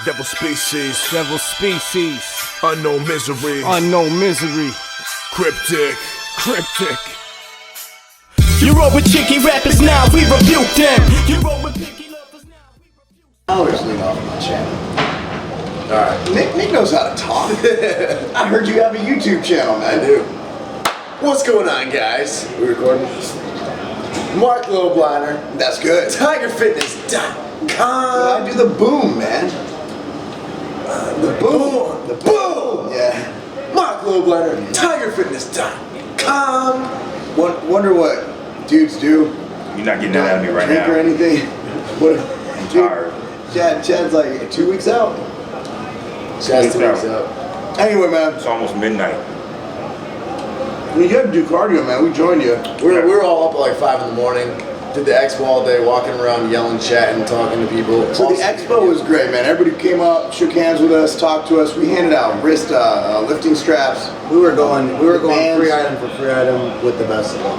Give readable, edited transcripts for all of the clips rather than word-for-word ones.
Devil species, Devil species, unknown misery, unknown misery, cryptic. cryptic. You roll with cheeky rappers now, we rebuke them. You roll with picky lovers now, we rebuke them. Hours lead off my channel. Alright. Nick knows how to talk. I heard you have a YouTube channel, man. I do. What's going on, guys? We recording? Marc Lobliner. That's good. TigerFitness.com. I do the boom, man. The boom. The boom. Yeah. Marc Lobliner. TigerFitness.com. Wonder what dudes do. You're not getting that out of me right Drink now. or anything. What? I'm tired. Chad's like 2 weeks out. Just 2 weeks out. Anyway, man, It's almost midnight. you had to do cardio, man. We joined you. We were all up at like 5 in the morning. Did the expo all day, walking around, yelling, chatting, talking to people. So the expo was great, man. Everybody came up, shook hands with us, talked to us. We handed out wrist lifting straps. We were going bands. free item for free item with the best of them.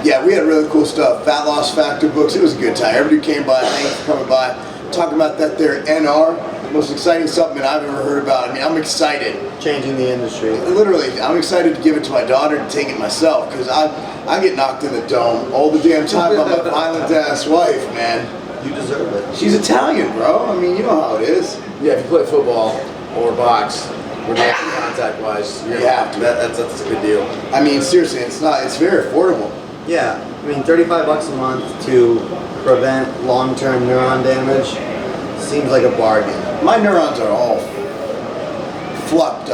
Yeah, we had really cool stuff. Fat Loss Factor books. It was a good time. Everybody came by. Thanks for coming by. Talking about that there NR, most exciting supplement I've ever heard about. I mean, I'm excited. Changing the industry. Literally, I'm excited to give it to my daughter to take it myself because I get knocked in the dome all the damn time by my violent ass wife, man. You deserve it. She's Italian, bro. I mean, you know how it is. Yeah, if you play football or box, or contact-wise, you have to. That's a good deal. I mean, seriously, it's very affordable. Yeah, I mean, $35 a month to prevent long-term neuron damage seems like a bargain. My neurons are all fluffed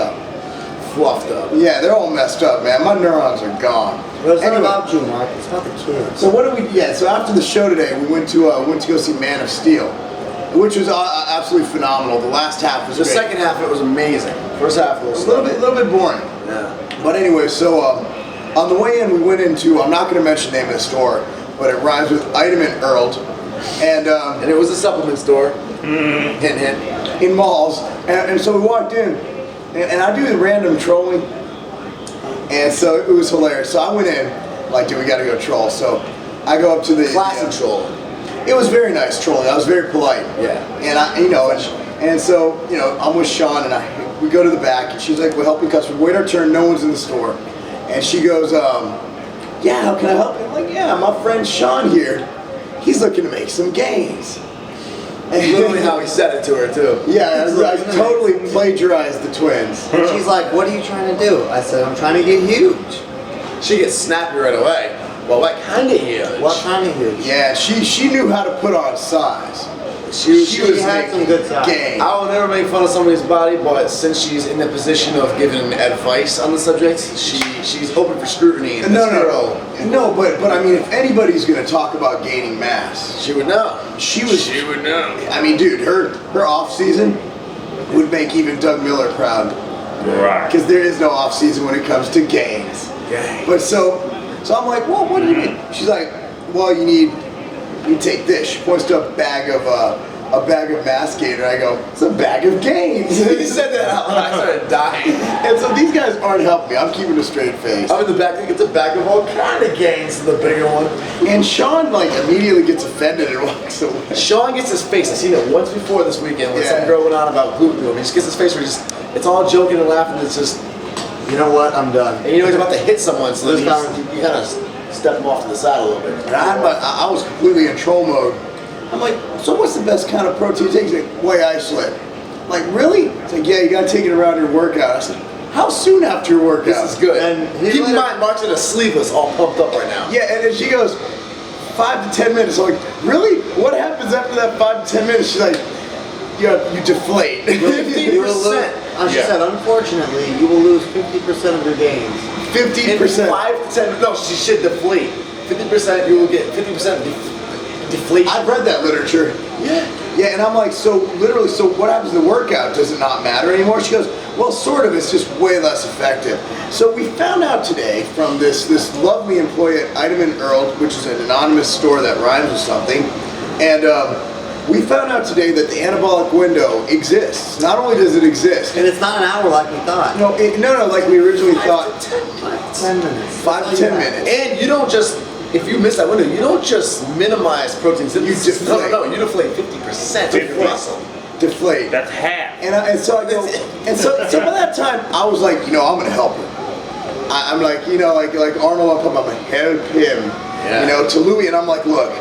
up. Yeah, they're all messed up, man. My neurons are gone. But it's Anyway. not about you, Mark. It's about the kids. So what do we? Yeah. So after the show today, we went to go see Man of Steel, which was absolutely phenomenal. The last half was The great. second half, it was amazing. First half, a little bit boring. Yeah. But anyway, so on the way in, we went into, I'm not going to mention the name of the store, but it rhymes with Item and Earled, and it was a supplement store. Hint, hint. in malls, and so we walked in, and I do the random trolling, and so it was hilarious. So I went in, like, dude, we got to go troll. So I go up to the Classic trolling. It was very nice trolling. I was very polite. Yeah. And and so I'm with Sean, and we go to the back, and she's like, "We're helping customers. Wait our turn. No one's in the store." And she goes, "Yeah, how can I help you?" I'm like, "Yeah, my friend Sean here. He's looking to make some gains." And literally how he said it to her too. Yeah, I totally plagiarized the twins. And she's like, what are you trying to do? I said, I'm trying to get huge. She gets snappy right away. Well, what kind of huge? What kind of huge? Yeah, she knew how to put on size. She was had some good size. game. I will never make fun of somebody's body, but since she's in the position of giving advice on the subject, she's open for scrutiny. And No, but I mean, if anybody's gonna talk about gaining mass, she would know. She would know. I mean, dude, her off season would make even Doug Miller proud. Right. Because there is no off season when it comes to gains. Gains. But so I'm like, well, what do you mean? She's like, well, you take this. She points to a bag of mass gain, and I go, it's a bag of gains. He said that out loud. I started dying. And so these guys aren't helping me. I'm keeping a straight face. I'm in the back. It's a bag of all kind of gains. The bigger one. And Sean like immediately gets offended and walks away. Sean gets his face. I seen it once before this weekend when Yeah. some girl went on about gluten to him. He just gets his face where it's all joking and laughing. It's just, You know what? I'm done. and he's about to hit someone, so This then time- you kind of step him off to the side a little bit. And I was completely in troll mode. I'm like, so what's the best kind of protein to take? He's like, whey isolate. I'm like, really? It's like, yeah, you gotta take it around your workout. I said, how soon after your workout? This is good. And keep in mind, Mark's in a sleeveless, all pumped up right now. Yeah, and then she goes, 5 to 10 minutes. I'm like, really? What happens after that 5 to 10 minutes? She's like, you deflate. 50%. She said, unfortunately, you will lose 50% of your gains. 15%. 5 to 10. No, she should deflate. 50%. You will get 50% deflation. I've read that literature. Yeah. Yeah, and I'm like, so literally, so what happens to the workout? Does it not matter anymore? She goes, well, sort of, it's just way less effective. So we found out today from this lovely employee at Item and Earl, which is an anonymous store that rhymes with something, and we found out today that the anabolic window exists. Not only does it exist, And it's not an hour like we thought. no, like we originally thought, 10 minutes. 5 to 10 minutes. And you don't just, if you miss that window, you don't just minimize protein synthesis. deflate. No, you deflate 50% of your muscle. deflate. That's half. And so I go, and so by that time I was like, I'm gonna help her. I'm like, like Arnold, I'm gonna help him, to Louis, and I'm like, look,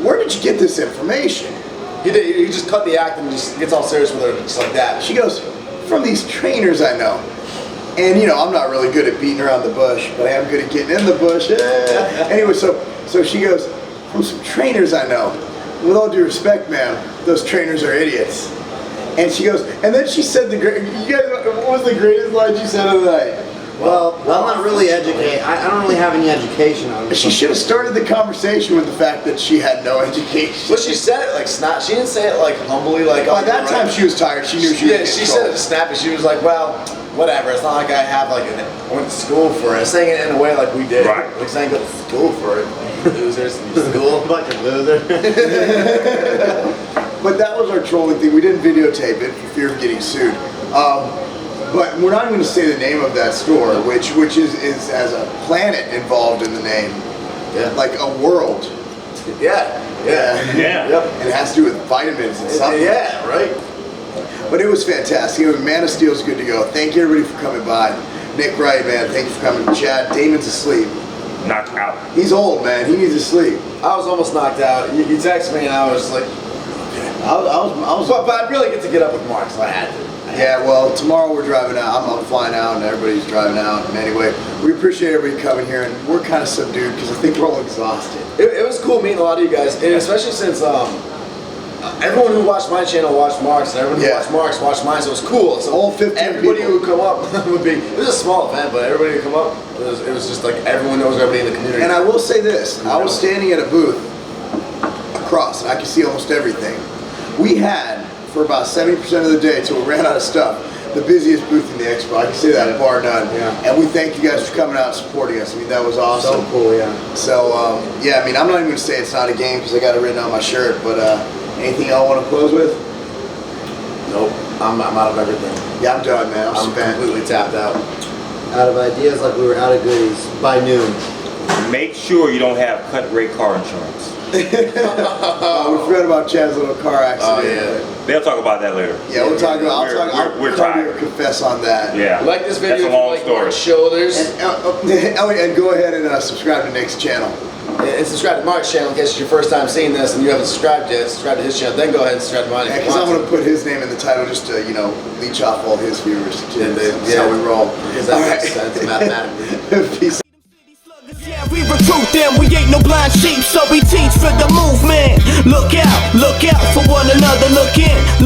where did you get this information? He just cut the act and just gets all serious with her, just like that. She goes, from these trainers I know. And I'm not really good at beating around the bush, but I am good at getting in the bush. Anyway, so she goes, from some trainers I know. With all due respect, ma'am, those trainers are idiots. And she goes, and then she said what was the greatest line she said of the night? Well, I'm not really educated. I don't really have any education on this. She should have started the conversation with the fact that she had no education. But she said it like snap. She didn't say it like humbly, like. By that time, she was tired. She knew she was. Yeah, she said it snappy. She was like, "Well, whatever. It's not like I have like I went to school for it." Saying it in a way like we did. Right. Like saying go to school for it. Losers in school. Bunch of loser. But that was our trolling thing. We didn't videotape it for fear of getting sued. But we're not going to say the name of that store, which is has a planet involved in the name. Yeah. Like a world. Yeah. Yeah. And it has to do with vitamins and something. Yeah, right. But it was fantastic. Man of Steel's good to go. Thank you everybody for coming by. Nick Wright, man, thank you for coming. Chad, Damon's asleep. Knocked out. He's old, man. He needs to sleep. I was almost knocked out. You texted me and I was like, I was but I'd really get to get up with Marc, so I had to. Yeah, well, tomorrow we're driving out. I'm flying out, and everybody's driving out. And anyway, we appreciate everybody coming here, and we're kind of subdued because I think we're all exhausted. It was cool meeting a lot of you guys, and especially since everyone who watched my channel watched Marc's, and everyone who watched Marc's watched mine, so it was cool. So all 15 everybody people who would come up would be. It was a small event, but everybody would come up. It was just like everyone knows everybody in the community. And I will say this: I was standing at a booth across, and I could see almost everything. We had, for about 70% of the day, till we ran out of stuff, the busiest booth in the expo. I can say that bar none. Yeah. And we thank you guys for coming out and supporting us. I mean, that was awesome. So cool, yeah. So, yeah, I mean, I'm not even going to say it's not a game because I got it written on my shirt, but anything y'all want to close with? Nope, I'm out of everything. Yeah, I'm done, man. I'm spent. Completely tapped out. Out of ideas like we were out of goodies by noon. Make sure you don't have cut rate car insurance. We forgot about Chad's little car accident. Oh, yeah. They'll talk about that later. Yeah, we'll talk about. We're I'll tired. confess on that. Yeah. Like this video, That's a long story. Marc's shoulders, And go ahead and subscribe to Nick's channel. and subscribe to Marc's channel in case it's your first time seeing this and you haven't subscribed yet. Subscribe to his channel, then go ahead and subscribe to mine. Yeah, because I'm going to put his name in the title just to, leech off all his viewers. That's how we roll. Because that makes sense mathematically. Peace. Yeah, we recruit them, we ain't no blind sheep, so we teach for the movement. Look out for one another, look in.